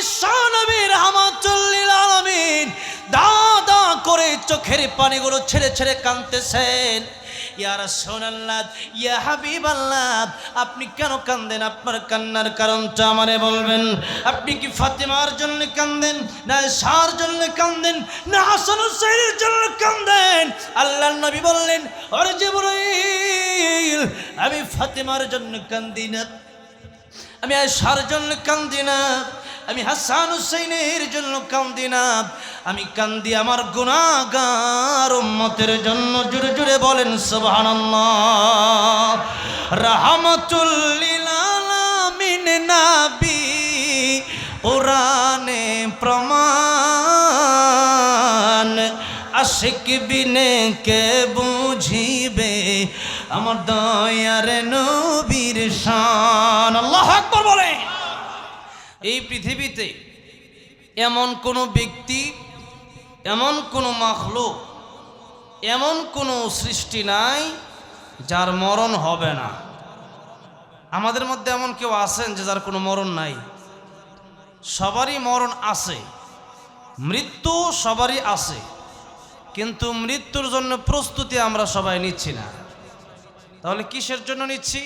বিশ্বনবী রাহমাতুল লিল আলামিন দাদা করে চোখের পানিগুলো ছেড়ে ছেড়ে কাঁদতেছেন। ইয়া রাসূলুল্লাহ, ইয়া হাবিবাল্লাহ, আপনি কেন কাঁদেন? আপনার কান্নার কারণটা আমারে বলবেন। আপনি কি ফাতেমার জন্য কাঁদেন, না আয়েশার জন্য কাঁদেন, না হাসান হুসাইনের জন্য কাঁদেন? আল্লাহর নবী বললেন, ওরে জিবরাইল, আমি ফাতেমার জন্য কাঁদি না, আমি আয়েশার জন্য কাঁদি না, আমি হাসান হুসাইনের জন্য কাঁদি না, আমি কান্দি আমার গুনাহগার উম্মতের জন্য। জোরে জোরে বলেন সুবহানাল্লাহ। রাহমাতুল লিল আলামিন নবী কোরআনে প্রমাণ, আশিক বিনে কে বুঝিবে আমার দয়ার নবীর শান। আল্লাহু আকবার বলে। এই পৃথিবীতে এমন কোনো ব্যক্তি, এমন কোনো মাখলুক, এমন কোনো সৃষ্টি নাই যার মরণ হবে না। আমাদের মধ্যে এমন কেউ আছেন যে যার কোনো মরণ নাই? সবারই মরণ আছে, মৃত্যু সবারই আছে, কিন্তু মৃত্যুর জন্য প্রস্তুতি আমরা সবাই নিচ্ছি না। তাহলে কিসের জন্য নিচ্ছি?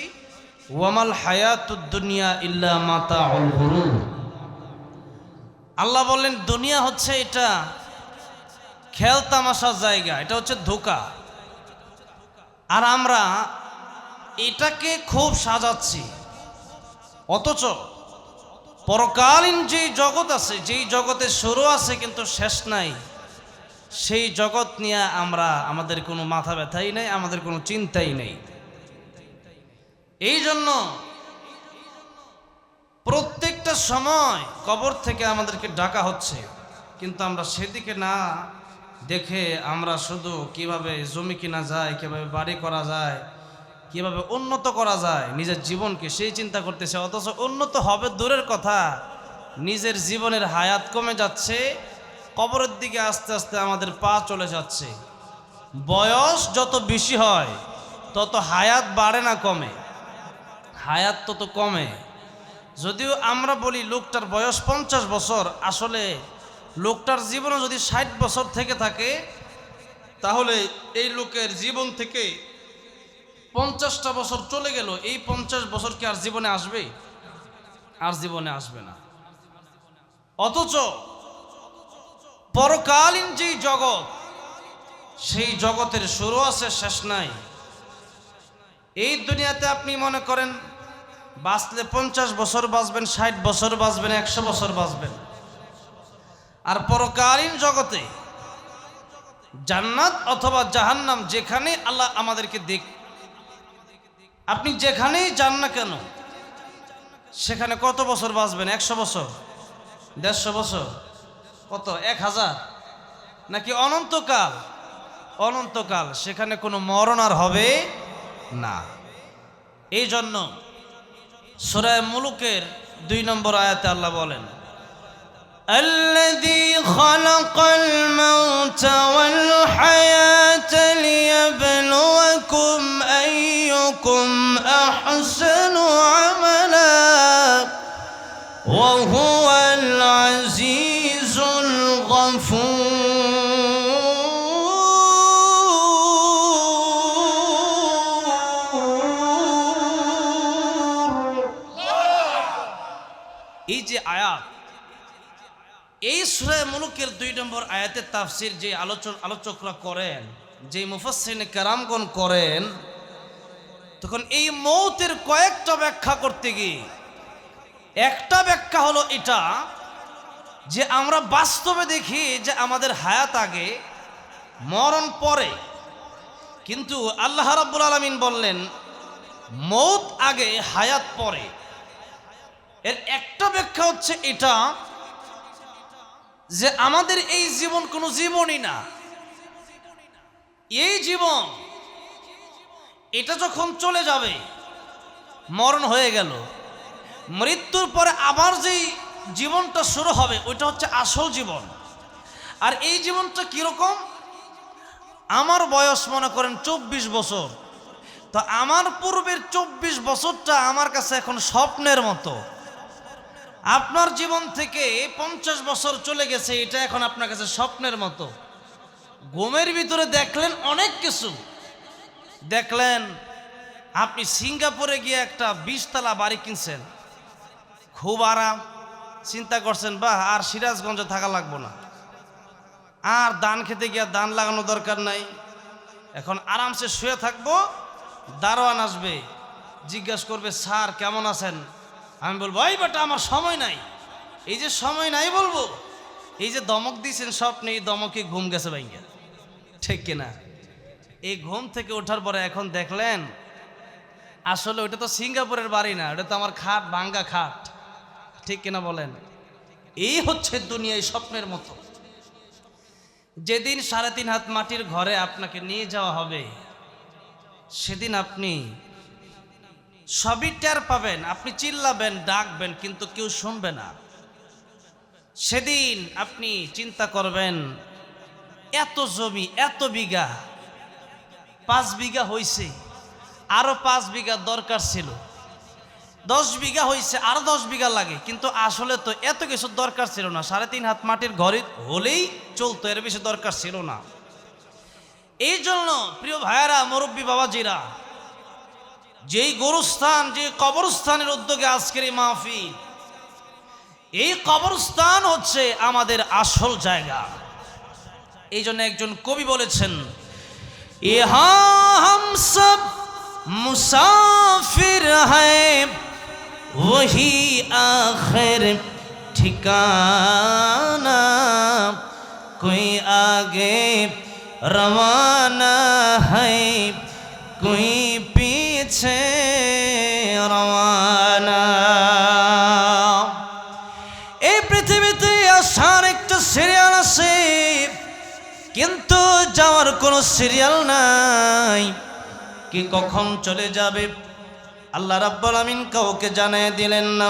ওয়ামাল হায়াতুদ দুনিয়া ইল্লা মাতাউল গুরুর। আল্লাহ বললেন দুনিয়া হচ্ছে এটা খেল তামাশার জায়গা, এটা হচ্ছে ধোঁকা। আর আমরা এটাকে খুব সাজাচ্ছি, অথচ পরকালীন যেই জগৎ আছে, যেই জগতের শুরু আছে কিন্তু শেষ নাই, সেই জগৎ নিয়ে আমরা আমাদের কোনো মাথা ব্যথাই নেই, আমাদের কোনো চিন্তাই নেই। এই জন্য প্রত্যেকটা সময় কবর থেকে আমাদেরকে ডাকা হচ্ছে, কিন্তু আমরা সেদিকে না দেখে আমরা শুধু কিভাবে জমি কিনা যায়, কিভাবে বাড়ি করা যায়, কিভাবে উন্নত করা যায় নিজের জীবনকে, সেই চিন্তা করতেছে। অথচ উন্নত হবে দূরের কথা, নিজের জীবনের হায়াত কমে যাচ্ছে, কবরের দিকে আস্তে আস্তে আমাদের পা চলে যাচ্ছে। বয়স যত বেশি হয় তত হায়াত বাড়ে না কমে, হায়াত তত কমে। যদিও আমরা বলি লোকটার বয়স 50 বছর, আসলে লোকটার জীবনে যদি 60 বছর থেকে থাকে তাহলে এই লোকের জীবন থেকে 50টা বছর চলে গেল, এই 50 বছর কি আর জীবনে আসবে? আর জীবনে আসবে না। অথচ পরকালীন যেই জগৎ, সেই জগতের শুরু আছে শেষ নাই। এই দুনিয়াতে আপনি মনে করেন বাঁচলে 50 বছর বাঁচবেন, 60 বছর বাঁচবেন, 100 বছর বাঁচবেন। আর পরকালীন জগতে জান্নাত অথবা জাহান্নাম, যেখানে আল্লাহ আমাদেরকে দেখ, আপনি যেখানেই যান না কেন সেখানে কত বছর বাঁচবেন? 100 বছর, 150 বছর, কত 1000, নাকি অনন্তকাল? অনন্তকাল। সেখানে কোনো মরণ আর হবে না। এই জন্য সূরা মুলুকের 2 নম্বর আয়াতে আল্লাহ বলেন, আল্লাযী খালাকাল মাউতা ওয়াল হায়াতা লিয়াবলুয়াকুম আইয়ুকুম আহসানু আমালা ওয়া হুয়াল আজিজুল গফুর। এই যে আয়াত, এই সূরা মুলুকের 2 নম্বর আয়াতের তাফসীর যে আলোচকরা করেন, যে মুফাসসিরিনে কেরামগণ করেন, তখন এই মৌতের কয়েকটা ব্যাখ্যা করতে গিয়ে একটা ব্যাখ্যা হলো এটা যে আমরা বাস্তবে দেখি যে আমাদের হায়াত আগে, মরণ পরে, কিন্তু আল্লাহ রাব্বুল আলামিন বললেন মৌত আগে হায়াত পরে। এর একটা ব্যাখ্যা হচ্ছে এটা যে আমাদের এই জীবন কোনো জীবনই না, এই জীবন এটা যখন চলে যাবে, মরণ হয়ে গেল, মৃত্যুর পরে আবার যেই জীবনটা শুরু হবে ওইটা হচ্ছে আসল জীবন। আর এই জীবনটা কিরকম? আমার বয়স মনে করেন 24 বছর, তো আমার পূর্বের 24 বছরটা আমার কাছে এখন স্বপ্নের মতো। আপনার জীবন থেকে 50 বছর চলে গেছে, এটা এখন আপনার কাছে স্বপ্নের মতো। ঘুমের ভিতরে দেখলেন অনেক কিছু, দেখলেন আপনি সিঙ্গাপুরে গিয়ে একটা 20 তলা বাড়ি কিনছেন, খুব আরাম। চিন্তা করছেন বাহ, আর সিরাজগঞ্জে থাকা লাগবো না, আর ধান খেতে গিয়ে ধান লাগানো দরকার নাই, এখন আরামসে শুয়ে থাকবো। দারোয়ান আসবে, জিজ্ঞাসা করবে স্যার কেমন আছেন, আমি বলবো এই বেটা আমার সময় নাই। এই যে সময় নাই বলবো, এই যে দমক দিয়েছেন স্বপ্নে, এই দমকে ঘুম গেছে ভাইয়া, ঠিক কিনা? এই ঘুম থেকে ওঠার পরে এখন দেখলেন আসলে ওটা তো সিঙ্গাপুরের বাড়ি না, ওটা তো আমার খাট, ভাঙ্গা খাট, ঠিক কিনা বলেন? এই হচ্ছে দুনিয়ায় স্বপ্নের মতো। যেদিন 3.5 হাত মাটির ঘরে আপনাকে নিয়ে যাওয়া হবে, সেদিন আপনি সবই টের পাবেন। আপনি চিল্লাবেন, ডাকবেন, কিন্তু কেউ শুনবে না। সেদিন আপনি চিন্তা করবেন এত জমি, এত বিঘা, 5 বিঘা হয়েছে, আরো 5 বিঘা দরকার ছিল, 10 বিঘা হয়েছে, আরো 10 বিঘা লাগে, কিন্তু আসলে তো এত কিছু দরকার ছিল না। 3.5 হাত মাটির ঘরে হলেই চলতো, এর বেশি দরকার ছিল না। এই জন্য প্রিয় ভাইয়েরা, মুরব্বী বাবাজিরা, যেই গোরস্থান, যে কবরস্থানের উদ্যোগে আজকের এই মাহফিল, এই কবরস্থান হচ্ছে আমাদের আসল জায়গা। এই জন্য একজন কবি বলেছেন, ইহা হাম সব মুসাফির হ্যায় ওহি আখির ঠিকানা, কোই আগে রওয়ানা হ্যায় কোই পিছে রওয়ানা। এই পৃথিবীতে আসার একটা সিরিয়াল আছে, কিন্তু যাওয়ার কোনো সিরিয়াল নাই। কি কখন চলে যাবে আল্লাহ রাব্বুল আমিন কাউকে জানিয়ে দিলেন না।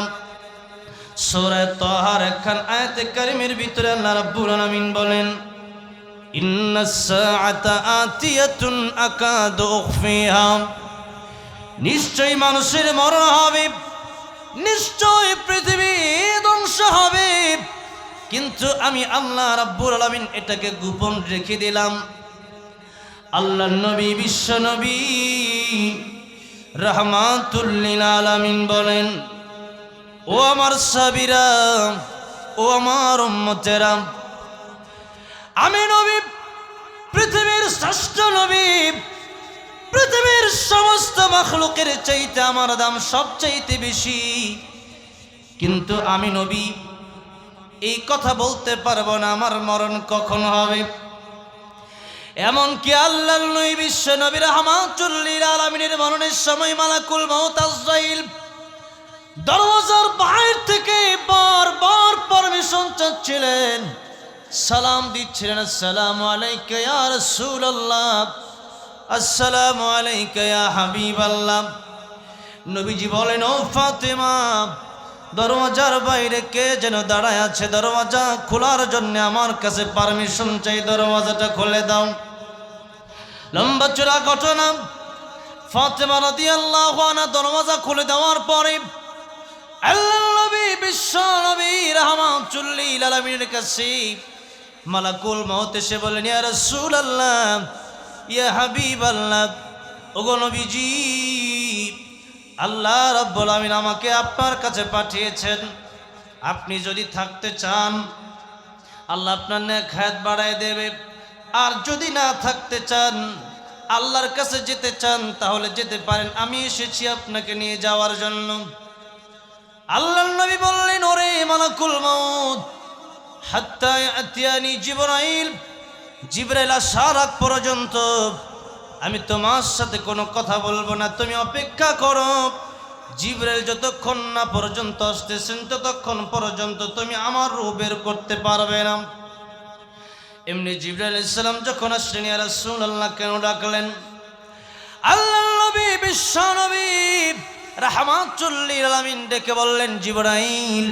সূরা তাহার একখান আয়াতে কারিমের ভিতরে আল্লাহ রাব্বুল আমিন বলেন, ইন্নাস সাআতা আতিয়াতুন আকাদু উখফিহা, নিশ্চয় মানুষের মরণ হবে, নিশ্চয় পৃথিবী ধ্বংস হবে, কিন্তু আমি আল্লাহ রাব্বুল আলামিন এটাকে গোপন রেখে দিলাম। আল্লাহর নবী, বিশ্ব নবী রাহমাতুল লিল আলামিন বলেন, ও আমার সাহাবীরা, ও আমার উম্মতেরা, আমি নবী, পৃথিবীর শ্রেষ্ঠ নবী, পৃথিবীর সমস্ত মাখলুকের চাইতে আমার দাম সবচাইতে বেশি, কিন্তু আমি নবী এই কথা বলতে পারবো না আমার মরণ কখন হবে। এমনকি আল্লাহর নবী বিশ্ব নবী রাহমাতুল লিল আলামিনের মরণের সময় মালাকুল মউত আজরাইল দরওয়াজার বাইরে থেকে বারবার পারমিশন চাচ্ছিলেন, সালাম দিচ্ছিলেন, আসসালামু আলাইকা ইয়া রাসূলুল্লাহ, আসসালামু আলাইকা ইয়া হাবিবাল্লাহ। নবীজি বলেন, ও ফাতেমা, দরওয়াজার বাইরে কে যেন দাঁড়ায় আছে, দরওয়াজা খোলার জন্য আমার কাছে পারমিশন চাই, দরওয়াজাটা খুলে দাও। লম্বা চূড়া ঘটনা, ফাতেমা রাদিয়াল্লাহু আনহা দরওয়াজা খুলে দেওয়ার পরে আল্লাহর নবী বিশ্ব নবী রাহমাতুল লিল আলামিনের কাছে মালাকুল মউত এসে বলেন, ইয়া রাসূলুল্লাহ, ইয়া হাবিবাল্লাহ, ওগো নবীজি, আল্লাহ রাব্বুল আমিন আমাকে আপনার কাছে পাঠিয়েছেন। আপনি যদি থাকতে চান আল্লাহ আপনার নেক হায়াত বাড়ায় দেবে, আর যদি না থাকতে চান, আল্লাহর কাছে যেতে চান, তাহলে যেতে পারেন, আমি এসেছি আপনাকে নিয়ে যাওয়ার জন্য। আল্লাহর নবী বললেন, ওরে মালাকুল মউত, হাত্তা ইয়াতিয়ানি জিবরাইল, জিবরাইল আসার আগ পর্যন্ত আমি তোমার সাথে কোনো কথা বলবো না, তুমি অপেক্ষা করো। জিবরাইল যতক্ষণ না পর্যন্ত আসতেছেন, ততক্ষণ পর্যন্ত তুমি আমার রূহ বের করতে পারবে না। এমনি জিবরাইল আলাইহিস সালাম যখন আসলেন, ইয়া রাসূলুল্লাহ কেন ডাকলেন? আল্লাহর নবী বিশ্ব নবী রাহমাতুল লিল আলামিন ডেকে বললেন, জিবরাইল,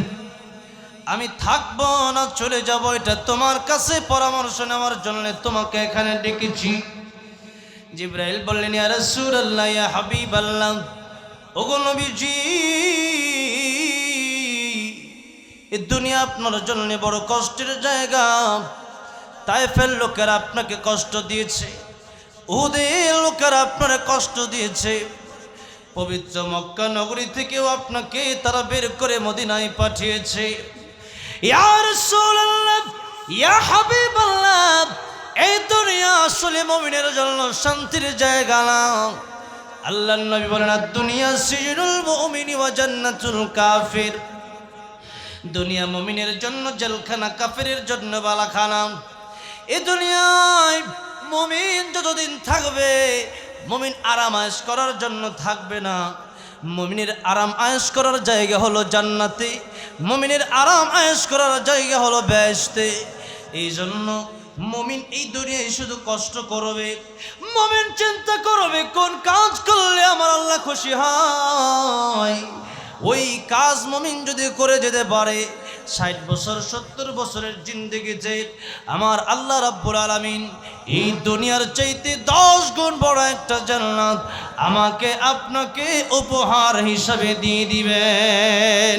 আমি থাকবো না চলে যাব, এটা তোমার কাছে পরামর্শ নেওয়ার জন্য তোমাকে এখানে ডেকেছি। জিবরাইল বললেন, ইয়া রাসূলুল্লাহ, ইয়া হাবিবাল্লাহ, ওগো নবীজি, এই দুনিয়া আপনার জন্য বড় কষ্টের জায়গা। তায়েফের লোকেরা আপনাকে কষ্ট দিয়েছে, উহুদের লোকেরা আপনারা কষ্ট দিয়েছে, পবিত্র মক্কা নগরী থেকেও আপনাকে তারা বের করে মদিনায় পাঠিয়েছে। ইয়া রাসূলুল্লাহ, ইয়া হাবিবাল্লাহ, এই দুনিয়া আসলে মুমিনের জন্য শান্তির জায়গা না। আল্লাহর নবী বলেন, দুনিয়া সিজনুল মুমিনি ওয়া জান্নাতুল কাফির। দুনিয়া মুমিনের জন্য জেলখানা, কাফিরের জন্য বালাখানা। এই দুনিয়ায় মুমিন যতদিন থাকবে, মুমিন আরাম আয়েশ করার জন্য থাকবে না। মুমিনের আরাম আয়েশ করার জায়গা হলো জান্নাতে, মুমিনের আরাম আয়েশ করার জায়গা হলো বেহেশতে। এই জন্য মুমিন এই দুনিয়ায় শুধু কষ্ট করবে, মুমিন চিন্তা করবে কোন কাজ করলে আমার আল্লাহ খুশি হয়। ওই কাজ মুমিন যদি করে যেতে পারে, 60 বছর 70 বছরের জিন্দেগিতে আমার আল্লাহ রাব্বুল আলামিন এই দুনিয়ার চাইতে 10 গুণ বড় একটা জান্নাত আমাকে আপনাকে উপহার হিসাবে দিয়ে দিবেন।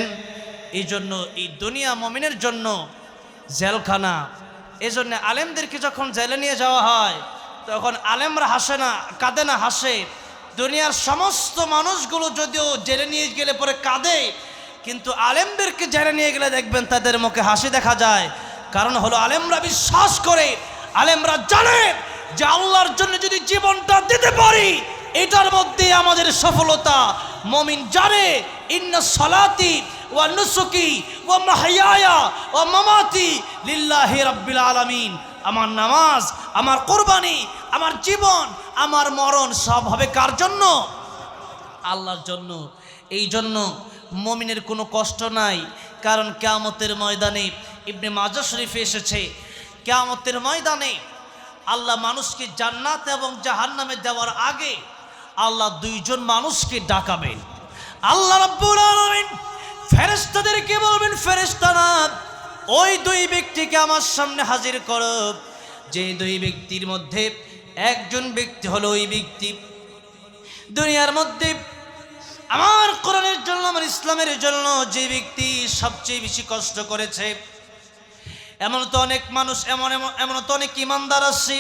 এই জন্য এই দুনিয়া মুমিনের জন্য জেলখানা। এই জন্য আলেমদেরকে যখন জেলে নিয়ে যাওয়া হয়, তখন আলেমরা হাসে না, কাঁদে না, হাসে। দুনিয়ার সমস্ত মানুষগুলো যদিও জেলে নিয়ে গেলে পরে কাঁদে, কিন্তু আলেমদেরকে জেলে নিয়ে গেলে দেখবেন তাদের মুখে হাসি দেখা যায়। কারণ হলো আলেমরা বিশ্বাস করে, আলেমরা জানে যে আল্লাহর জন্য যদি জীবনটা দিতে পারি, এটার মধ্যে আমাদের সফলতা। মুমিন জানে ইন্না সালাতি ওয়া নুসুকি ওয়া মাহইয়ায়া ওয়া মামাতি লিল্লাহি রাব্বিল আলামিন। আমার নামাজ, আমার কুরবানি, আমার জীবন, আমার মরণ সব হবে কার জন্য? আল্লাহর জন্য। এই জন্য মুমিনের কোনো কষ্ট নাই। কারণ কিয়ামতের ময়দানে, ইবনে মাজাহ শরীফে এসেছে, কিয়ামতের ময়দানে আল্লাহ মানুষকে জান্নাত এবং জাহান্নামে দেওয়ার আগে আল্লাহ 2 জন মানুষকে ডাকাবেন। আল্লাহ রাব্বুল আলামিন ফেরেশতাদেরকে বলবেন, ফেরেশতারা ওই 2 ব্যক্তিকে আমার সামনে হাজির করো। যে 2 ব্যক্তির মধ্যে একজন ব্যক্তি হলো ওই ব্যক্তি দুনিয়ার মধ্যে আমার কোরআনের জন্য, আমার ইসলামের জন্য যে ব্যক্তি সবচেয়ে বেশি কষ্ট করেছে। এমন তো অনেক মানুষ, এমন তো অনেক ইমানদার আছে,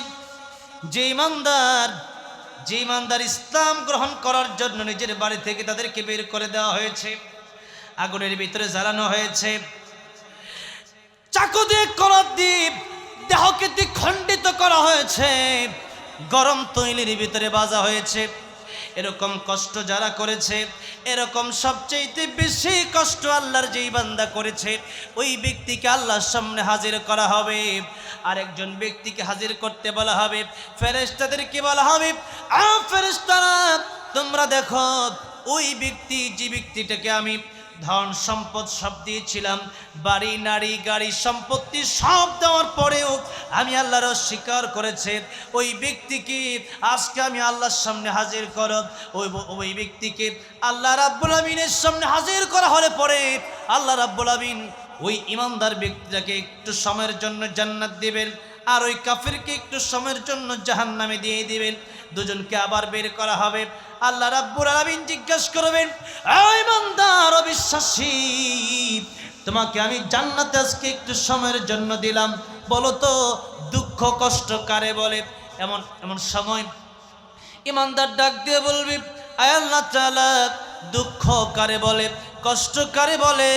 যে ইমানদার ইসলাম গ্রহণ করার জন্য নিজের বাড়ি থেকে তাদেরকে বের করে দেওয়া হয়েছে, আগুনের ভিতরে জ্বালানো হয়েছে, চাকু দিয়ে করাত দিয়ে দেহকে খণ্ডিত করা হয়েছে, গরম তৈলের ভিতরে ভাজা হয়েছে। এরকম কষ্ট যারা করেছে, এরকম সবচেয়ে বেশি কষ্ট আল্লাহর যেই বান্দা করেছে, ওই ব্যক্তিকে আল্লাহর সামনে হাজির করা হবে। আরেকজন ব্যক্তিকে হাজির করতে বলা হবে, ফেরেশতাদেরকে বলা হবে, ফেরেশতারা তোমরা দেখো ওই ব্যক্তি, যে ব্যক্তিটাকে আমি ধন সম্পদ সব দিয়েছিলাম, বাড়ি, নারী, গাড়ি, সম্পত্তি সব দেওয়ার পরেও আমি আল্লাহর অস্বীকার করেছে, ওই ব্যক্তিকে আজকে আমি আল্লাহর সামনে হাজির করব। ওই ব্যক্তিকে আল্লাহ রাব্বুল আমিনের সামনে হাজির করা হলে পরে আল্লাহ রাব্বুল আমিন ওই ইমানদার ব্যক্তিটাকে একটু সময়ের জন্য জান্নাত দিবেন, আর ওই কাফিরকে একটু সময়ের জন্য জাহান্নামে দিয়ে দিবেন। দুজনকে আবার বের করা হবে। আল্লাহ রাব্বুল আলামিন জিজ্ঞাসা করবেন, এই ইমানদার অবিশ্বাসী, তোমাকে আমি জান্নাতে আজকে একটু সময়ের জন্য দিলাম, বলো তো দুঃখ কষ্ট কারে বলে? এমন সময় ইমানদার ডাক দিয়ে বলবি, আয় আল্লাহ তাআলা, দুঃখ কারে বলে, কষ্ট কারে বলে?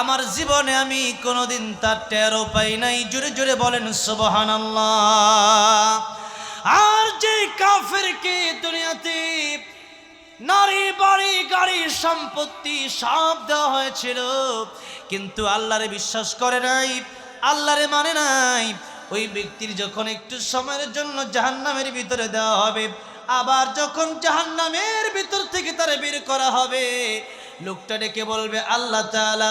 আমার জীবনে আমি কোনোদিন তার টেরও পাই নাই। জোরে জোরে বলেন সুবহানাল্লাহ। আর যে কাফেরকে দুনিয়াতে নারী, বাড়ি, গাড়ি, সম্পত্তি সব দেওয়া হয়েছিল, কিন্তু আল্লাহরে বিশ্বাস করে নাই, আল্লাহরে মানে নাই, ওই ব্যক্তির যখন একটু সময়ের জন্য জাহান্নামের ভিতরে দেওয়া হবে, আবার যখন জাহান্নামের ভিতর থেকে তারে বের করা হবে, লোকটা ডেকে বলবে, আল্লাহ তাআলা,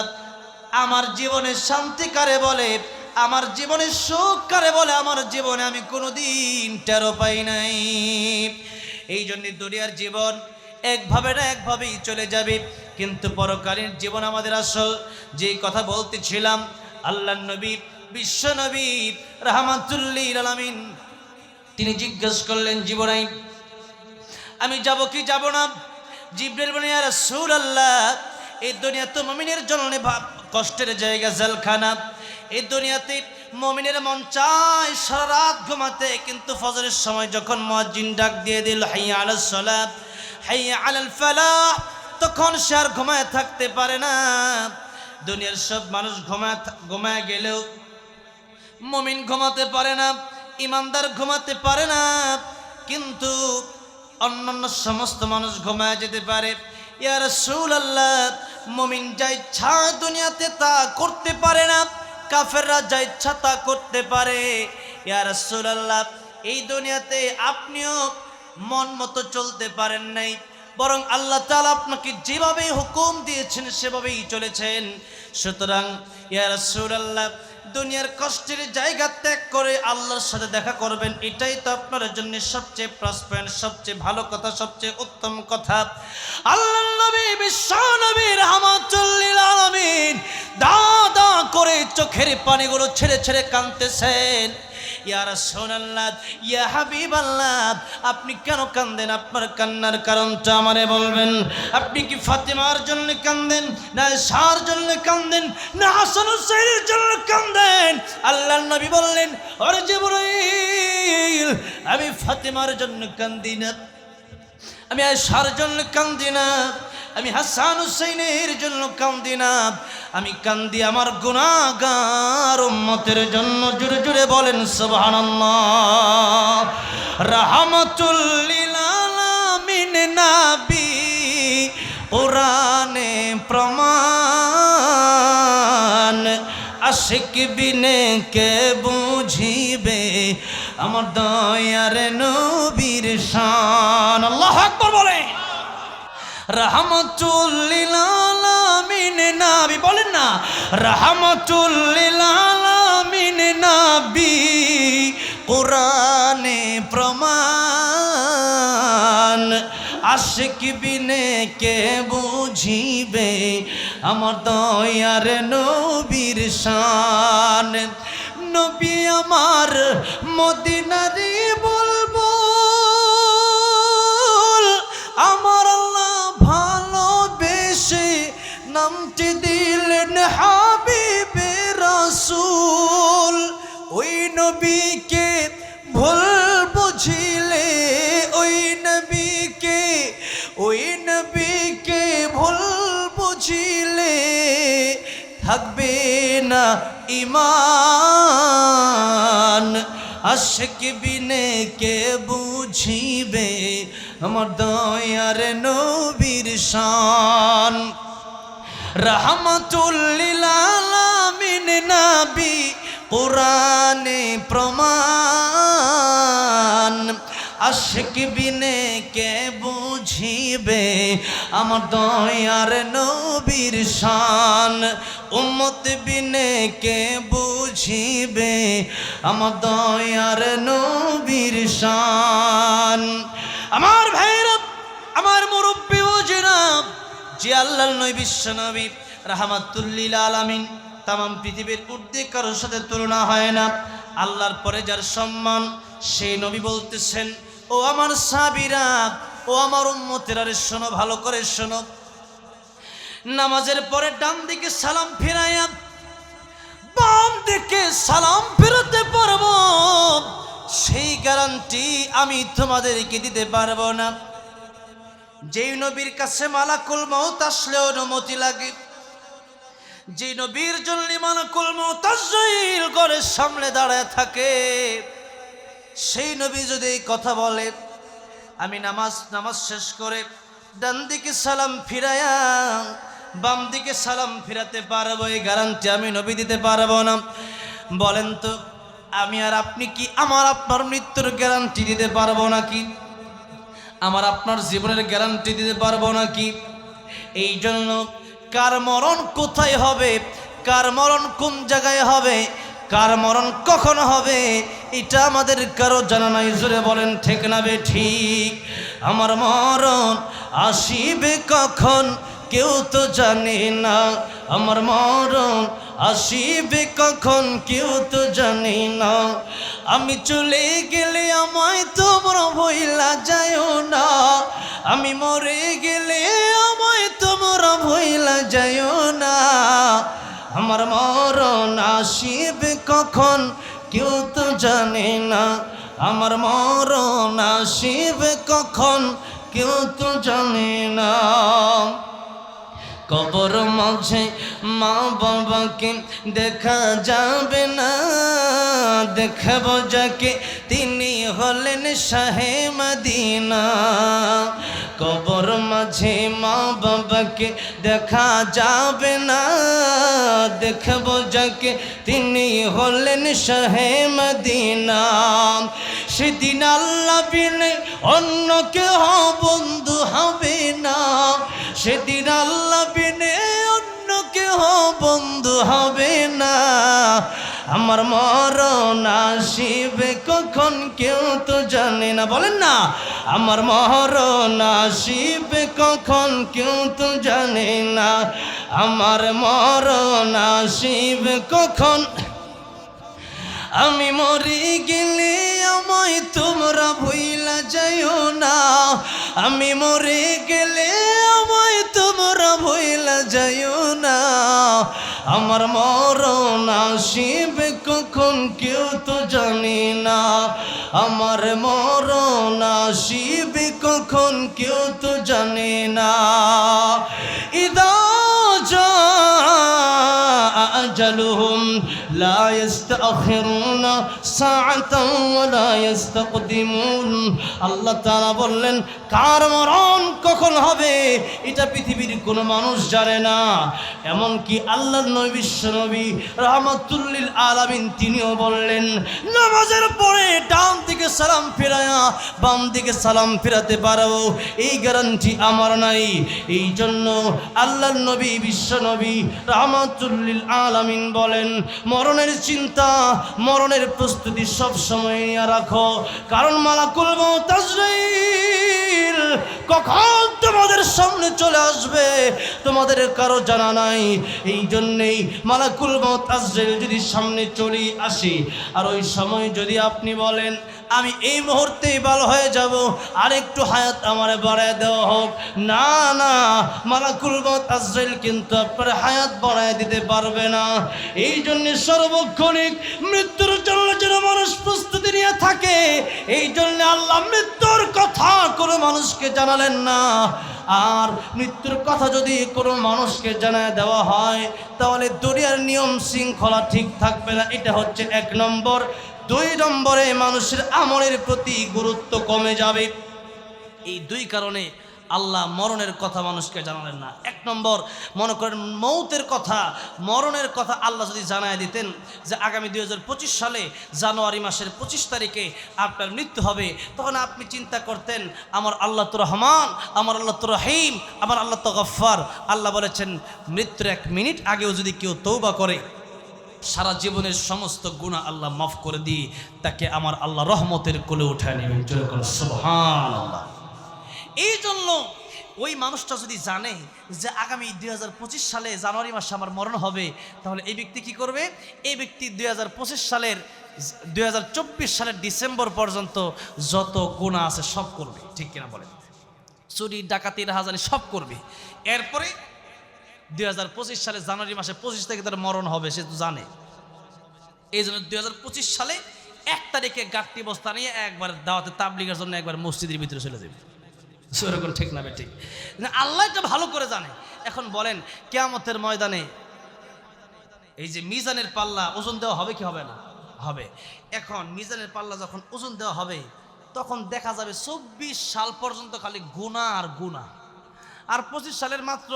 আমার জীবনে শান্তি কারে বলে, আমার জীবনে সুখ কারে বলে? আমার জীবনে আমি কোনোদিন টেরও পাই নাই। এই জন্য দুনিয়ার জীবন একভাবে না একভাবেই চলে যাবে, কিন্তু পরকালীন জীবন আমাদের আসল। যে কথা বলতেছিলাম, আল্লাহর নবী, বিশ্ব নবী রাহমাতুল লিল আলামিন, তিনি জিজ্ঞেস করলেন, জীবনাই আমি যাব কি যাব না? জিবরিল বলেন, ইয়া রাসূলুল্লাহ, এই দুনিয়া তো মুমিনের জন্য কষ্টের জায়গা জেলখানা। এই দুনিয়াতে মুমিনের মন চায় সারা রাত ঘুমাতে, কিন্তু ফজরের সময় যখন মুয়াজ্জিন ডাক দিয়ে দিল হাইয়া আলাস সালাত হাইয়া আলাল ফালাহ, তখন সে আর ঘুমায় থাকতে পারে না। দুনিয়ার সব মানুষ ঘুমায় গেলেও মুমিন ঘুমাতে পারে না, ইমানদার ঘুমাতে পারে না, কিন্তু অন্যান্য সমস্ত মানুষ ঘুমায় যেতে পারে। ইয়া রাসূলুল্লাহ, মুমিন যা ইচ্ছা দুনিয়াতে তা করতে পারে না, কাফেররা যা ইচ্ছা তা করতে পারে। ইয়া রাসূলুল্লাহ, এই দুনিয়াতে আপনিও মন মতো চলতে পারেন নাই, বরং আল্লাহ তাআলা আপনাকে যেভাবে হুকুম দিয়েছেন সেভাবেই চলেছেন। সুতরাং ইয়া রাসূলুল্লাহ, দুনিয়ার কষ্টের জায়গা ত্যাগ করে আল্লাহর সাথে দেখা করবেন, এটাই তো আপনার জন্য সবচেয়ে প্লাস পয়েন্ট, সবচেয়ে ভালো কথা, সবচেয়ে উত্তম কথা। আল্লাহর নবী বিশ্ব নবী রাহমাতুল লিল আলামিন দাদা করে চোখের পানিগুলো ছেড়ে ছেড়ে কাঁদতেছেন। ইয়া রাসূলুল্লাহ, ইয়া হাবিবাল্লাহ, আপনি কেন কাঁদেন? আপনার কান্নার কারণটা আমারে বলবেন। আপনি কি ফাতেমার জন্য কাঁদেন, না আয়েশার জন্য কাঁদেন, না হাসান হুসাইনের জন্য কাঁদেন? আল্লাহর নবী বললেন, ওরে জিবরাইল, আমি ফাতেমার জন্য কাঁদি না, আমি আয়েশার জন্য কাঁদি না, আমি হাসান হুসাইনের জন্য কাঁদি না, আমি কান্দি আমার গুনাহগার উম্মতের জন্য। জোরে জোরে বলেন সুবহানাল্লাহ। রাহমাতুল লিল আলামিন নবী কোরআনে প্রমাণ, আশিক বিনে কে বুঝিবে আমার দয়ার নবীর শান। আল্লাহু আকবার বলে। রাহমাতুল লিল আলামিন নবী, বলেন না, রাহমাতুল লিল আলামিন নবী কোরআনে প্রমাণ, আশিক বিনে কে বুঝিবে আমার দয়ার নবীর শান। নবী আমার মদিনারে বুলবুল, আমার আল্লাহ ভালোবেসে নামটি দিলেন হাবিবে রাসূল। ওই নবীকে ভুল বুঝিলে, ওই নবীকে ভুল বুঝিলে থাকবে না ঈমান। আশিক বিনে কে বুঝিবে আমার দয়ার নবীর শান। রাহমাতুল লিল আলামিন নবী কোরআনে প্রমাণ, আশিক বিনে কে বুঝিবে আমার দয়ার নবীর শান। উম্মত বিনে কে বুঝিবে আমার দয়ার নবীর শান। আমার ভাইরা, আমার মুরব্বি ও জনাব, যে আল্লাহর নবী বিশ্ব নবী রাহমাতুল লিল আলামিন, তামাম পৃথিবীর ঊর্ধ্বে কারোর সাথে তুলনা হয় না। আল্লাহর পরে যার সম্মান, সেই নবী বলতেছেন, ও আমার সাহাবীরা, ও আমার উম্মতেরা, রে শোনো, ভালো করে শোনো। নামাজের পরে ডান দিকে সালাম ফিরাইয়া বাম দিকে সালাম ফেরাতে পারবো, সেই গ্যারান্টি আমি তোমাদেরকে দিতে পারবো না। যেই নবীর কাছে মালাকুল মউত আসলে অনুমতি লাগে, যে নবীর জন্য মালাকুল মউত তাজইল করে সামনে দাঁড়ায় থাকে, সেই নবী যদি এই কথা বলে, আমি নামাজ শেষ করে ডান দিকে সালাম ফিরাইয়া বাম দিকে সালাম ফিরাতে পারবো, এই গ্যারান্টি আমি নবী দিতে পারবো না। বলেন তো, আমি আর আপনি কি আমার আপনার মৃত্যুর গ্যারান্টি দিতে পারবো নাকি? আমার আপনার জীবনের গ্যারান্টি দিতে পারবো নাকি? এই জন্য কার মরণ কোথায় হবে, কার মরণ কোন জায়গায় হবে, কার মরণ কখন হবে, এটা আমাদের কারো জানা নাই। জোরে বলেন ঠিক না বে ঠিক? আমার মরণ আসিবে কখন কেউ তো জানে না, আমার মরণ আসিবে কখন কেউ তো জানে না। আমি চলে গেলে আমায় তোমরা ভুইলা যায়ও না, আমি মরে গেলে আমায় তোমরা ভুইলা যায়ও না। আমার মরণ আসিবে কখন কেউ তো জানে না, আমার মরণ আসিবে কখন কেউ তো জানে না। কবর মাঝে মা বাবাকে দেখা যাবে না, দেখাব যাকে তিনি হলেন শাহে মদিনা। কবর মাঝে মা বাবাকে দেখা যাবে না, দেখাব যাকে তিনি হলেন শাহে মদিনা। সেদিন আল্লাহ বিনে অন্য কেহ বন্ধু হবে না, সেদিন আল্লাহ বিনে অন্য কেহ বন্ধু হবে না। আমার মরণ আসিবে কখন কেউ তো জানে না, বলেন না, আমার মরণ আসিবে কখন কেউ তো জানে না, আমার মরণ আসিবে কখন। আমি মরে গেলে আমায় তোমরা ভুইলা যাইও না, আমি মরে গেলে আমায় তোমরা ভুইলা যাইও না। আমার মরণ আসিবে কখন কেউ তো জানে না, আমার মরণ আসিবে কখন কেউ তো জানে না। ইদা আজালুহুম লা ইস্তাখিরুনা সাআতান ওয়া লা ইস্তাকদিমুন। আল্লাহ তাআলা বললেন, কার মরণ কখন হবে এটা পৃথিবীর কোনো মানুষ জানে না। এমনকি আল্লাহর নবী বিশ্বনবী রাহমাতুল লিল আলামিন তিনিও বললেন, নামাজের পরে ডান দিকে সালাম ফিরায়া বাম দিকে সালাম ফিরাতে পারো এই গ্যারান্টি আমার নাই। এই জন্য আল্লাহর নবী বিশ্বনবী রাহমাতুল লিল আলামিন বলেন, মরণের চিন্তা মরণের প্রস্তুতি সব সময় নিয়ে রাখো, কারণ মালাকুল মউত আজরাইল কখন তোমাদের সামনে চলে আসবে তোমাদের কারো জানা নাই। এই জন্যেই মালাকুল মউত আজরাইল যদি সামনে চলে আসে আর ওই সময় যদি আপনি বলেন আমি এই মুহূর্তেই ভালো হয়ে যাব, আর একটু হায়াত আমারে বাড়ায় দেওয়া হোক, না না, মালাকুল মউত আজরাইল কিন্তু আপনার হায়াত বাড়ায় দিতে পারবে না। এই জন্য সর্বক্ষণিক মৃত্যুর জন্য যেন মানুষ প্রস্তুতি নিয়ে থাকে, এই জন্য আল্লাহ মৃত্যুর কথা কোনো মানুষকে জানালেন না। আর মৃত্যুর কথা যদি কোনো মানুষকে জানায় দেওয়া হয় তাহলে দুনিয়ার নিয়ম শৃঙ্খলা ঠিক থাকবে না, এটা হচ্ছে 1 নম্বর। 2 নম্বরে মানুষের আমলের প্রতি গুরুত্ব কমে যাবে। এই 2 কারণে আল্লাহ মরণের কথা মানুষকে জানালেন না। 1 নম্বর, মনে করেন মৌতের কথা, মরণের কথা আল্লাহ যদি জানায় দিতেন যে আগামী 2025 সালে জানুয়ারি মাসের 25 তারিখে আপনার মৃত্যু হবে, তখন আপনি চিন্তা করতেন আমার আল্লাহ তো রহমান, আমার আল্লাহ তো রহিম, আমার আল্লাহ তো গফফার। আল্লাহ বলেছেন মৃত্যুর 1 মিনিট আগেও যদি কেউ তওবা করে সারা জীবনের সমস্ত গুনাহ আল্লাহ মাফ করে দিয়ে তাকে আমার আল্লাহ রহমতের কোলে উঠায় নেবেন। সুবহানাল্লাহ। এই জন্য ওই মানুষটা যদি জানে যে আগামী 2025 সালে জানুয়ারি মাসে আমার মরণ হবে, তাহলে এই ব্যক্তি কি করবে? এই ব্যক্তি 2024 সালের ডিসেম্বর পর্যন্ত যত গুনাহ আছে সব করবে, ঠিক কিনা বলেন? চুরি ডাকাতি রাহাজানি সব করবে। এরপরে 2025 সালে জানুয়ারি মাসে 25 তারিখে তার মরণ হবে, সে তো জানে। এই জন্য 2025 সালে 1 তারিখে গাঁটটি বস্তা নিয়ে একবার দাওয়াতে তাবলীগের জন্য একবার মসজিদের ভিতরে চলে যাবে। সেরকম ঠিক না ঠিক? আল্লাহ এটা ভালো করে জানে। এখন বলেন কিয়ামতের ময়দানে এই যে মিজানের পাল্লা ওজন দেওয়া হবে কি হবে না? হবে। এখন মিজানের পাল্লা যখন ওজন দেওয়া হবে তখন দেখা যাবে 24 সাল পর্যন্ত খালি গুনাহ আর গুনাহ, আর 25 সালের মাত্র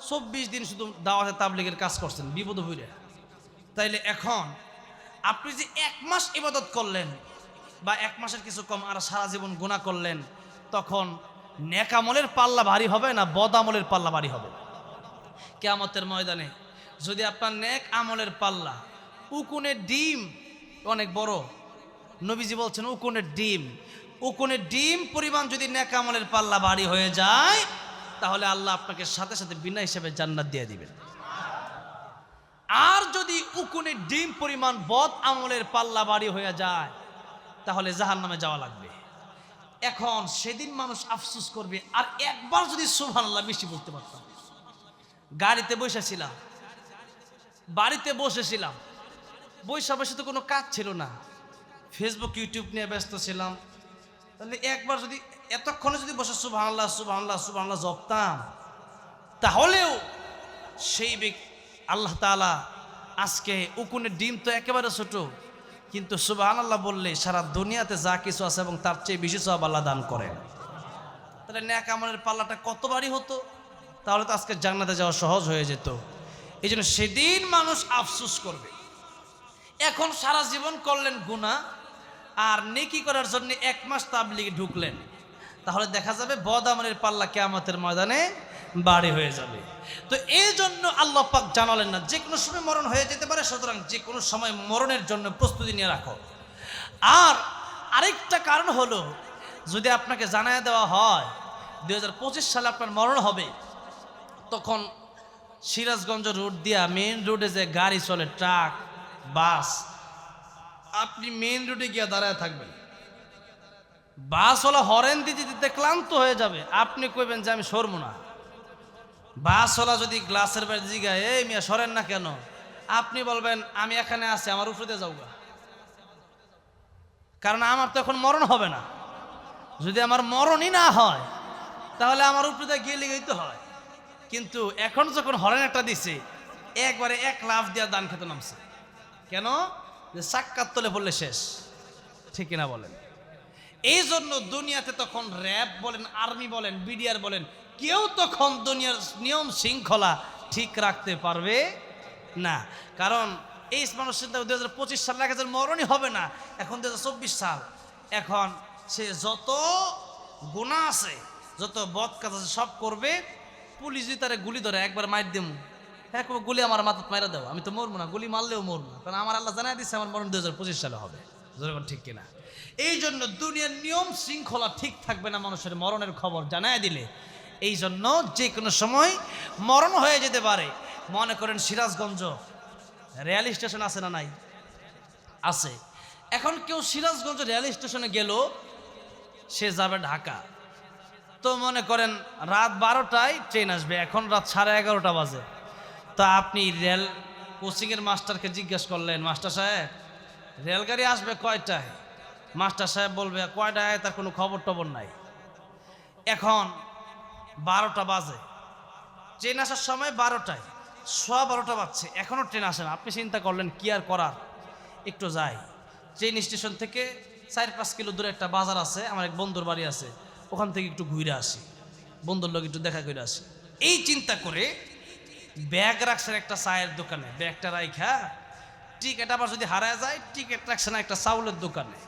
24 দিন শুধু দাওয়াতে তাবলীগের কাজ করছেন বিপদ হইলে। তাইলে এখন আপনি যে 1 মাস ইবাদত করলেন বা 1 মাসের কিছু কম আর সারা জীবন গুনাহ করলেন, তখন নেক আমলের পাল্লা ভারী হবে না বদ আমলের পাল্লা ভারী হবে? কিয়ামতের ময়দানে যদি আপনার নেক আমলের পাল্লা উকুনের ডিম অনেক বড়, নবীজি বলছেন উকুনের ডিম পরিমাণ যদি নেক আমলের পাল্লা ভারী হয়ে যায় তাহলে আল্লাহ আপনাকে সাথে সাথে বিনা হিসেবে জান্নাত দিয়ে দিবেন। আর যদি উকুনের ডিম পরিমাণ বদ আমলের পাল্লা ভারী হয়ে যায় তাহলে জাহান্নামে যাওয়া লাগবে। এখন সেদিন মানুষ আফসোস করবে, আর একবার যদি সুবহানাল্লাহ বেশি বলতে পারতাম। গাড়িতে বসেছিলাম, বাড়িতে বসেছিলাম, বৈশা বসে তো কোনো কাজ ছিল না, ফেসবুক ইউটিউব নিয়ে ব্যস্ত ছিলাম। তাহলে একবার যদি এতক্ষণে যদি বসে সুবহানাল্লাহ সুবহানাল্লাহ সুবহানাল্লাহ জপতাম, তাহলেও সেই আল্লাহ তাআলা আজকে উকুনের ডিম তো একেবারে ছোট, কিন্তু সুবহানাল্লাহ বললে সারা দুনিয়াতে যা কিছু আছে এবং তার চেয়ে বেশি সওয়াব আল্লাহ দান করেন। তাহলে নেক আমলের পাল্লাটা কত বাড়ি হতো, তাহলে তো আজকে জান্নাতে যাওয়া সহজ হয়ে যেত। এই জন্য সেদিন মানুষ আফসোস করবে। এখন সারা জীবন করলেন গুনাহ আর নেকি করার জন্য 1 মাস তাবলীগে ঢুকলেন, তাহলে দেখা যাবে বদ আমলের পাল্লা কিয়ামতের ময়দানে বাড়ি হয়ে যাবে। তো এই জন্য আল্লাহ পাক জানালেন না যে কোনো সময় মরণ হয়ে যেতে পারে, সুতরাং যে কোনো সময় মরণের জন্য প্রস্তুতি নিয়ে রাখো। আর আরেকটা কারণ হলো, যদি আপনাকে জানায় দেওয়া হয় 2025 সালে আপনার মরণ হবে, তখন সিরাজগঞ্জ রোড দিয়া মেইন রোডে যে গাড়ি চলে, ট্রাক বাস, আপনি মেইন রোডে গিয়ে দাঁড়ায় থাকবেন, বাসওয়ালা হরেন দিতে দিতে ক্লান্ত হয়ে যাবে, আপনি কইবেন যে আমি সরবো না। বাসওয়ালা যদি গ্লাসের বাইরে জিগায় এই মিয়া সরেন না কেন, আপনি বলবেন আমি এখানে আছি, আমার উপরে যাওগা, কারণ আমার তো এখন মরণ হবে না। যদি আমার মরণই না হয় তাহলে আমার উপরে গিয়ে লেগেই তো হয়, কিন্তু এখন যখন হরেন একটা দিছে, একবারে 1 লাফ দিয়া দান খেতে নামছে। কেন? যে সাক্কাত তলে বললে শেষ, ঠিক কিনা বলেন? এই জন্য দুনিয়াতে তখন র্যাব বলেন, আর্মি বলেন, বিডিআর বলেন, কেউ তখন দুনিয়ার নিয়ম শৃঙ্খলা ঠিক রাখতে পারবে না। কারণ এই মানুষ চিন্তা 2025 সাল লাগে মরণই হবে না, এখন 2024 সাল, এখন সে যত গুনাহ আছে, যত বদ কাজ আছে সব করবে। পুলিশ যদি তারে গুলি ধরে, একবার মার দেবো, হ্যাঁ গুলি আমার মাথাত মারা দেবো, আমি তো মরবো না, গুলি মারলেও মরবো না, কারণ আমার আল্লাহ জানাই দিচ্ছে আমার মরণ 2025 সালে হবে। ঠিক কিনা? এই জন্য দুনিয়ার নিয়ম শৃঙ্খলা ঠিক থাকবে না, মানুষের মরণের খবর জানায় দিলে। এই জন্য যে কোনো সময় মরণ হয়ে যেতে পারে। মনে করেন সিরাজগঞ্জ রেল স্টেশন আছে না নাই? আছে। এখন কেউ সিরাজগঞ্জ রেল স্টেশনে গেল, সে যাবে ঢাকা, তো মনে করেন রাত 12টায় ট্রেন আসবে, এখন রাত 11:30 বাজে। তা আপনি রেল কোচিংয়ের মাস্টারকে জিজ্ঞেস করলেন, মাস্টার সাহেব রেলগাড়ি আসবে কয়টায়? মাস্টার সাহেব বলবে কয়টায়, তার কোনো খবর টবর নাই। এখন 12টা বাজে, ট্রেন আসার সময় 12টায়, 12:15 বাজছে, এখনও ট্রেন আসে না। আপনি চিন্তা করলেন কি আর করার, একটু যাই। ট্রেন স্টেশন থেকে 4-5 কিলো দূরে একটা বাজার আছে, আমার এক বন্ধুর বাড়ি আছে, ওখান থেকে একটু ঘুরে আসি, বন্ধুর লোক একটু দেখা করে আসি। এই চিন্তা করে ব্যাগ রাখছেন একটা চায়ের দোকানে, ব্যাগটা রাইখা টিকিট আবার যদি হারায় যায়, টিকিট রাখছেন একটা চাউলের দোকানে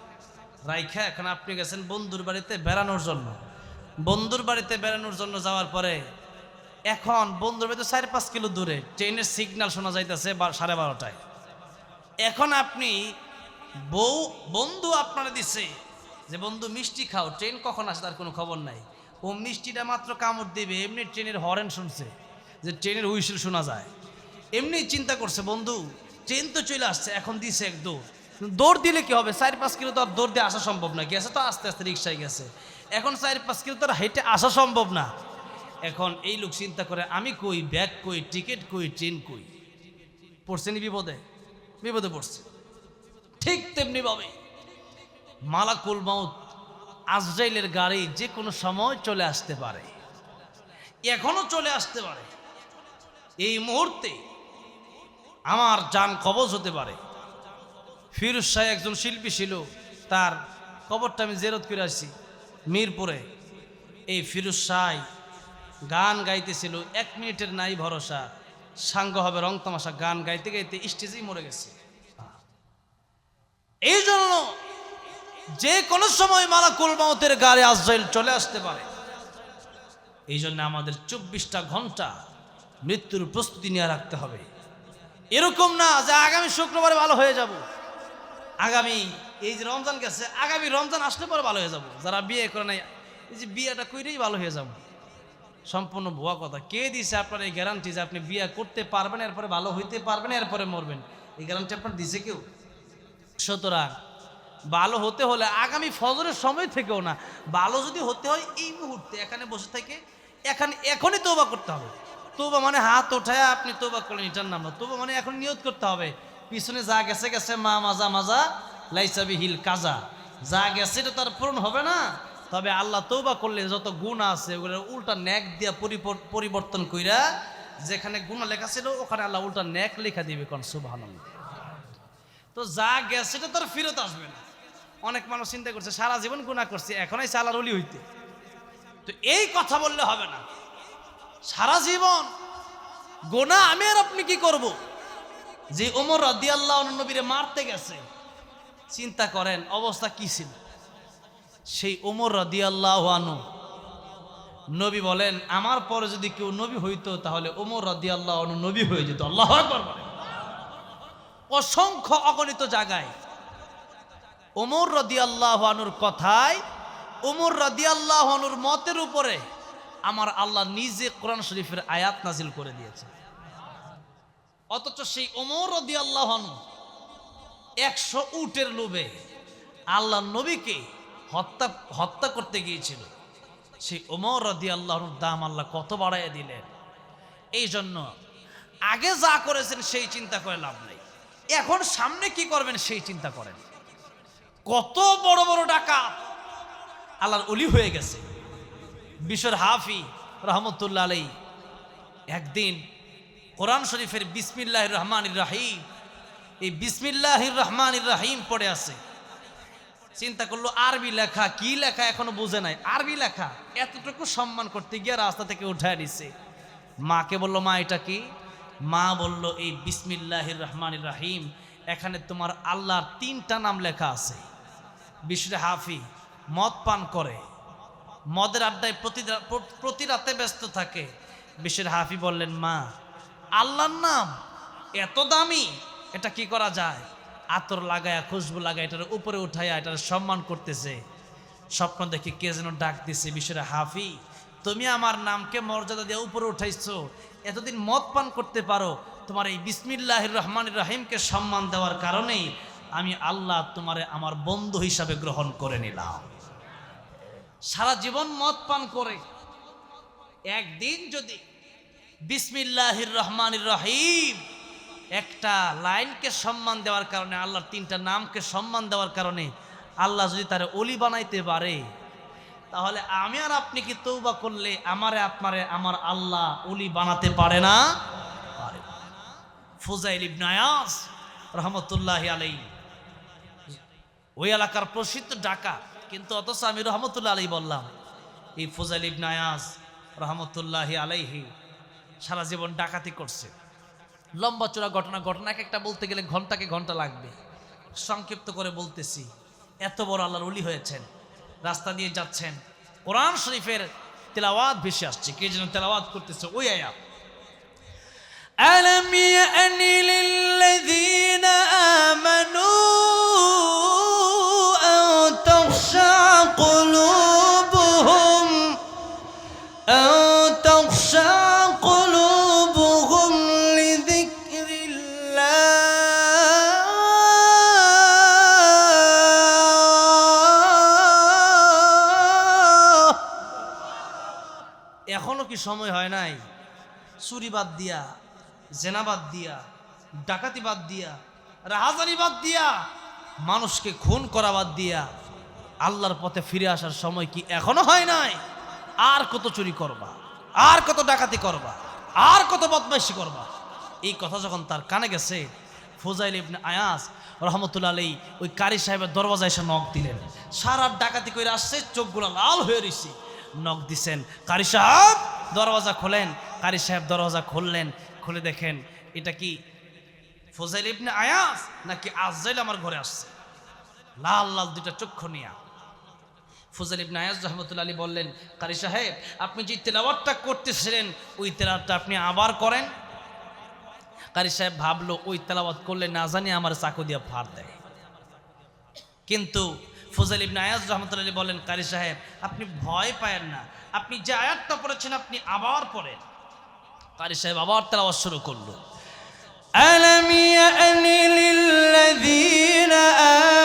রাইখা, এখন আপনি গেছেন বন্ধুর বাড়িতে বেড়ানোর জন্য। বন্ধুর বাড়িতে বেড়ানোর জন্য যাওয়ার পরে এখন বন্ধুর বাড়িতে 4-5 কিলো দূরে, ট্রেনের সিগন্যাল শোনা যাইতেছে 12:30টায়। এখন আপনি বন্ধু আপনারা দিছে যে বন্ধু মিষ্টি খাও, ট্রেন কখন আসে তার কোনো খবর নাই, ও মিষ্টিটা মাত্র কামড় দেবে, এমনি ট্রেনের হরেন শুনছে, যে ট্রেনের হুইসেল শোনা যায়, এমনি চিন্তা করছে বন্ধু ট্রেন তো চলে আসছে, এখন দিছে এক দৌড় দিলে কি হবে, 4-5 কিলো তো আর দৌড় দিয়ে আসা সম্ভব না, গেছে তো আস্তে আস্তে রিক্সায় গেছে, এখন 4-5 কিলো তো আর হেঁটে আসা সম্ভব না। এখন এই লোক চিন্তা করে আমি কই, ব্যাগ কই, টিকিট কই, ট্রেন কই, পড়ছে নি বিপদে, বিপদে পড়ছে। ঠিক তেমনি ভাবে মালাকুল মাউত আজরাইলের গাড়ি যে কোনো সময় চলে আসতে পারে, এখনো চলে আসতে পারে, এই মুহূর্তে আমার জান কবজ হতে পারে। ফিরোজ শাহ একজন শিল্পী ছিল, তার কবরটা আমি জিয়ারত করে আসছি মিরপুরে। এই ফিরোজ শাহ গান গাইতেছিল, 1 মিনিটের নাই ভরসা, সাঙ্গ হবে রং তামাশা, গান গাইতে গাইতে স্টেজেই মরে গেছে। এই জন্য যে কোনো সময় মালাকুল মাউতের গাড়ি আজরাইল চলে আসতে পারে। এই জন্য আমাদের 24টা ঘন্টা মৃত্যুর প্রস্তুতি নিয়ে রাখতে হবে। এরকম না যে আগামী শুক্রবারে ভালো হয়ে যাব, আগামী এই যে রমজান গেছে, আগামী রমজান আসলে পরে ভালো হয়ে যাব। যারা বিয়ে করে নাই, এই যে বিয়েটা কইরেই ভালো হয়ে যাব, সম্পূর্ণ ভুয়া কথা। কে দিছে আপনার এই গ্যারান্টি যে আপনি বিয়ে করতে পারবেন, এরপরে ভালো হইতে পারবেন, এরপরে মরবেন? এই গ্যারান্টি আপনার দিছে কেউ? সুতরাং ভালো হতে হলে আগামী ফজরের সময় থেকেও না, ভালো যদি হতে হয় এই মুহূর্তে এখানে বসে থেকে এখনই তওবা করতে হবে। তওবা মানে হাত ওঠায় আপনি তওবা করলেন, এটার নাম না। তওবা মানে এখন নিয়ত করতে হবে, পিছনে যা গেছে গেছে, মা মাজা মাজা লাইসা বিহিল কাজা, যা গেছে এটা তার পূরণ হবে না। তবে আল্লাহ তওবা করলে যত গুনাহ আছে ওগুলো উল্টা নেক দিয়া পরিবর্তন কইরা, যেখানে গুনাহ লেখা ছিল ওখানে আল্লাহ উল্টা নেক লেখা দিবে। কোন সুবহানাল্লাহ। তো যা গেছে এটা তার ফেরত আসবে না। অনেক মানুষ চিন্তা করছে সারা জীবন গুনাহ করছে, এখনই আল্লাহর ওলি হইতে। তো এই কথা বললে হবে না। সারা জীবন গুনাহ আমি আর আপনি কি করব? যে ওমর রাদিয়াল্লাহু আনহু নবীরে মারতে গেছে, চিন্তা করেন অবস্থা কি ছিল। সেই ওমর রাদিয়াল্লাহু আনহু, নবী বলেন আমার পরে যদি কেউ নবী হইতো তাহলে ওমর রাদিয়াল্লাহু আনহু নবী হয়ে যেত। আল্লাহু আকবার বলেন। অসংখ্য অগণিত জায়গায় ওমর রাদিয়াল্লাহু আনহুর কথায়, ওমর রাদিয়াল্লাহু আনহুর মতের উপরে আমার আল্লাহ নিজে কোরআন শরীফের আয়াত নাজিল করে দিয়েছে। অথচ সেই ওমর রাদিয়াল্লাহু আনহু 100 উটের লোভে আল্লাহ নবীকে হত্যা করতে গিয়েছিল। সেই ওমর রাদিয়াল্লাহু আনহুর দাম আল্লাহ কত বাড়াইয়া দিলেন। এই জন্য আগে যা করেছেন সেই চিন্তা করে লাভ নেই, এখন সামনে কি করবেন সেই চিন্তা করেন। কত বড় বড় ডাকাত আল্লাহর ওলি হয়ে গেছে। বিশর হাফি রহমতুল্লাহ আলাইহি একদিন কোরআন শরীফের বিসমিল্লাহির রহমানির রহিম, এই বিসমিল্লাহির রহমানির রহিম পড়ে আছে। চিন্তা করলো আরবি লেখা, কি লেখা এখনো বুঝে নাই। আরবি লেখা, এতটুকু সম্মান করতে গিয়ে রাস্তা থেকে উঠায় নিছে। মাকে বলল মা এটা কি? মা বলল এই বিসমিল্লাহির রহমানির রহিম, এখানে তোমার আল্লাহর 3টা নাম লেখা আছে। বিশরে হাফি মদ পান করে, মদের আড্ডায় প্রতি রাতে ব্যস্ত থাকে। বিশরে হাফি বললেন মা আল্লাহর নাম এত দামি, এটা কি করা যায়? আতর লাগায়া খুশবু লাগায় এটার উপরে উঠাইয়া এটার সম্মান করতেছে। স্বপ্ন দেখে কে যেন ডাক দিছে, বিশরে হাফি তুমি আমার নামকে মর্যাদা দিয়ে উপরে উঠাইছো, এতদিন মদ পান করতে পারো, তোমার এই বিসমিল্লাহির রহমানির রহিমকে সম্মান দেওয়ার কারণেই আমি আল্লাহ তোমারে আমার বন্ধু হিসাবে গ্রহণ করে নিলাম। সারা জীবন মদ পান করে একদিন যদি বিসমিল্লাহির রহমানির রহিম একটা লাইনকে সম্মান দেওয়ার কারণে, আল্লাহর 3টা নামকে সম্মান দেওয়ার কারণে আল্লাহ যদি তারে ওলি বানাইতে পারে, তাহলে আমি আর আপনি কি তওবা করলে আমারে আপনারে আমার আল্লাহ ওলি বানাতে পারে না? পারে। ফুজাইল ইবনে আয়াস রহমতুল্লাহি আলাইহি ওই এলাকার প্রসিদ্ধ ডাকাত, কিন্তু অথচ আমি রহমতুল্লাহ আলাইহি বললাম। এই ফুজাইল ইবনে আয়াস রহমতুল্লাহি আলাইহি সারা জীবন ডাকাতি করছে। লম্বা চূড়া ঘটনা এক একটা বলতে গেলে ঘন্টাকে ঘন্টা লাগবে, সংক্ষিপ্ত করে বলতেছি। এত বড় আল্লাহর ওলি হয়েছেন, রাস্তা দিয়ে যাচ্ছেন, কোরআন শরীফের তেলাওয়াত ভেসে আসছে, কে যেন তেলাওয়াত করতেছে ওই আয়াত, আলাম ইয়ানি লিল্লাযীনা আমানু আন তাখশা কুলুবুহুম এখনো কি সময় হয় নাই? চুরি বাদ দিয়া, জেনা বাদ দিয়া, ডাকাতি বাদ দিয়া, রাহাজানি বাদ দিয়া, মানুষকে খুন করা বাদ দিয়া আল্লাহর পথে ফিরে আসার সময় কি এখনো হয় নাই? আর কত চুরি করবা, আর কত ডাকাতি করবা, আর কত বদমাইশি করবা? এই কথা যখন তার কানে গেছে, ফুজাইল ইবনে আয়াস রহমতুল্লাহ আলাইহি ওই কারি সাহেবের দরওয়াজায় এসে নক দিলেন। সারা ডাকাতি করে আসছে, চোখগুলো লাল হয়ে রয়েছে। নক দিছেন, কারি সাহেব দরওয়াজা খোলেন। কারি সাহেব দরওয়াজা খুললেন, খুলে দেখেন এটা কি ফুজাইল ইবনে আয়াস নাকি আজরাইল আমার ঘরে আসছে, লাল লাল দুইটা চক্ষু নিয়া। ফুজাইল ইবনে আয়াস রাহমাতুল্লাহি আলাইহি বললেন, কারি সাহেব আপনি যে তেলাওয়াতটা করতেছিলেন ওই তেলাওয়াতটা আপনি আবার করেন। কারি সাহেব ভাবলো ওই তেলাওয়াত করলে না জানি আমার চাকু দিয়ে ফাড় দেয়। কিন্তু ফুজাইল ইবনে আয়াস রাহমাতুল্লাহি আলাইহি বলেন, কারি সাহেব আপনি ভয় পায়েন না, আপনি যে আয়াতটা পড়েছেন আপনি আবার পড়েন। কারি সাহেব আবার তেলাওয়াত শুরু করলো, আলাম ইয়ানি লিল্লাযীনা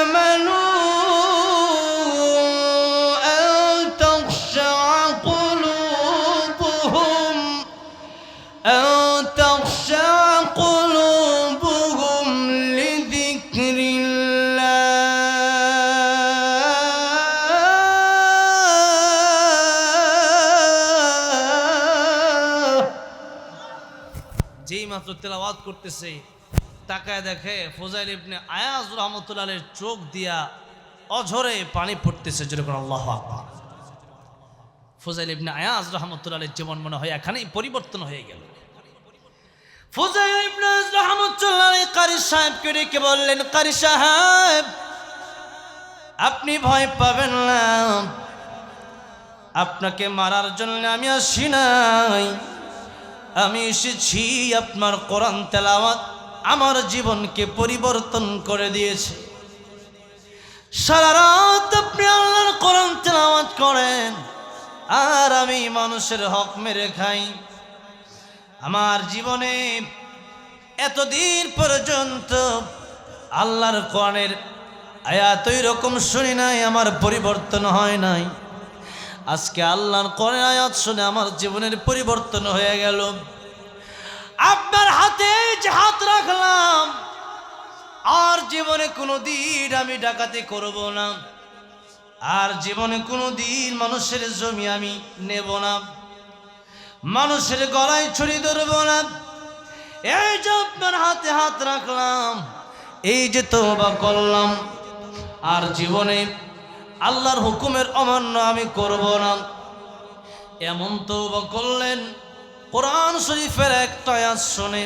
আমানু হুজুর তেলাওয়াত করতেছে, তাকায় দেখে ফুজাইল ইবনে আয়াজ রাহমাতুল্লাহ আলাইহির চোখ দিয়া অঝরে পানি পড়তেছে। যেরকম আল্লাহু আকবার। ফুজাইল ইবনে আয়াজ রাহমাতুল্লাহ আলাইহির জীবন মনে হয় এখানেই পরিবর্তন হয়ে গেল। ফুজাইল ইবনে আয়াজ রাহমাতুল্লাহ আলাইহি কারি সাহেবকে ডেকে বললেন, কারি সাহেব, আপনি ভয় পাবেন না, আপনাকে মারার জন্য আমি আসি নাই, আমি এসেছি আপনার কোরআন তেলাওয়াত আমার জীবনকে পরিবর্তন করে দিয়েছে। সারা রাত আপনি আল্লাহর কোরআন তেলাওয়াত করেন আর আমি মানুষের হক মেরে খাই। আমার জীবনে এতদিন পর্যন্ত আল্লাহর কোরআনের আয়াত ওই রকম শুনি নাই, আমার পরিবর্তন হয় নাই। আজকে আল্লাহর কোরআনের আয়াত শুনে আমার জীবনের পরিবর্তন হয়ে গেল। আপনার হাতে যে হাত রাখলাম, আর জীবনে কোনোদিন আমি ডাকাতি করব না, আর জীবনে কোনোদিন মানুষের জমি আমি নেব না, মানুষের গলায় ছুরি ধরব না। এই যে আপনার হাতে হাত রাখলাম, এই যে তওবা করলাম, আর জীবনে আল্লাহর হুকুমের অমান্য আমি করব না। এমন তওবা করলেন, কোরআন শরীফের একটা আয়াত শুনে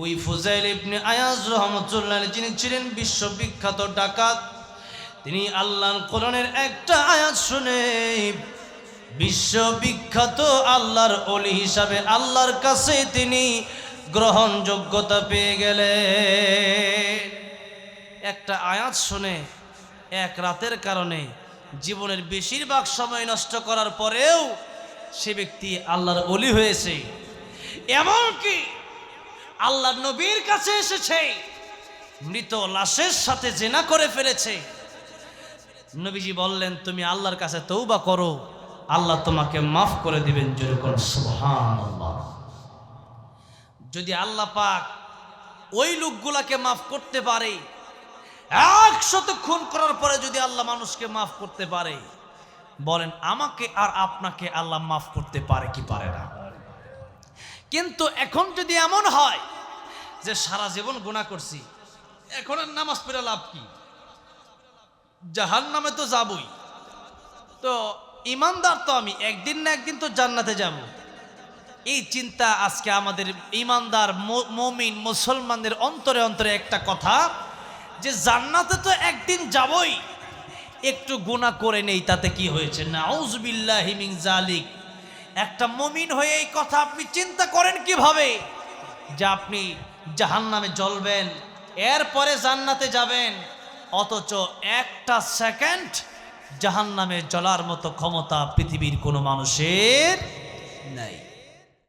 ওই ফুজাইল ইবনে আয়াজ রাহমাতুল্লাহ আলাইহি যিনি ছিলেন বিশ্ববিখ্যাত ডাকাত, তিনি আল্লাহর কোরআনের একটা আয়াত শুনে বিশ্ববিখ্যাত আল্লাহর ওলি হিসাবে আল্লাহর কাছে তিনি গ্রহণযোগ্যতা পেয়ে গেলেন। একটা আয়াত শুনে এক রাতের কারণে জীবনের বেশিরভাগ সময় নষ্ট করার পরেও সে ব্যক্তি আল্লাহর ওলি হয়েছে। এমনকি আল্লাহর নবীর কাছে এসেছে, মৃত লাশের সাথে জিনা করে ফেলেছে। নবীজি বললেন, তুমি আল্লাহর কাছে তওবা করো, আল্লাহ তোমাকে মাফ করে দিবেন। যেরকম সুবহানাল্লাহ। যদি আল্লাহ পাক ওই লোকগুলাকে মাফ করতে পারে, 100 খুন করার পরে যদি আল্লাহ মানুষকে মাফ করতে পারে, বলেন আমাকে আর আপনাকে আল্লাহ মাফ করতে পারে কি পারে না? কিন্তু এখন যদি এমন হয় যে সারা জীবন গুনাহ করছি, এখন আর নামাজ পড়ে লাভ কি? জাহান্নামে তো যাবই, তো ইমানদার তো আমি, একদিন না একদিন তো জান্নাতে যাব। এই চিন্তা আজকে আমাদের ইমানদার মুমিন মুসলমানদের অন্তরে অন্তরে একটা কথা, যে জান্নাতে তো একদিন যাবই, একটু গুনাহ করে নেই তাতে কি হয়েছে? নাউযুবিল্লাহি মিন যালিক। একটা মুমিন হয়ে এই কথা আপনি চিন্তা করেন কিভাবে যে আপনি জাহান্নামে জ্বলবেন, এরপরে জান্নাতে যাবেন, অথচ একটা সেকেন্ড জাহান্নামে জ্বলার মতো ক্ষমতা পৃথিবীর কোনো মানুষের নাই।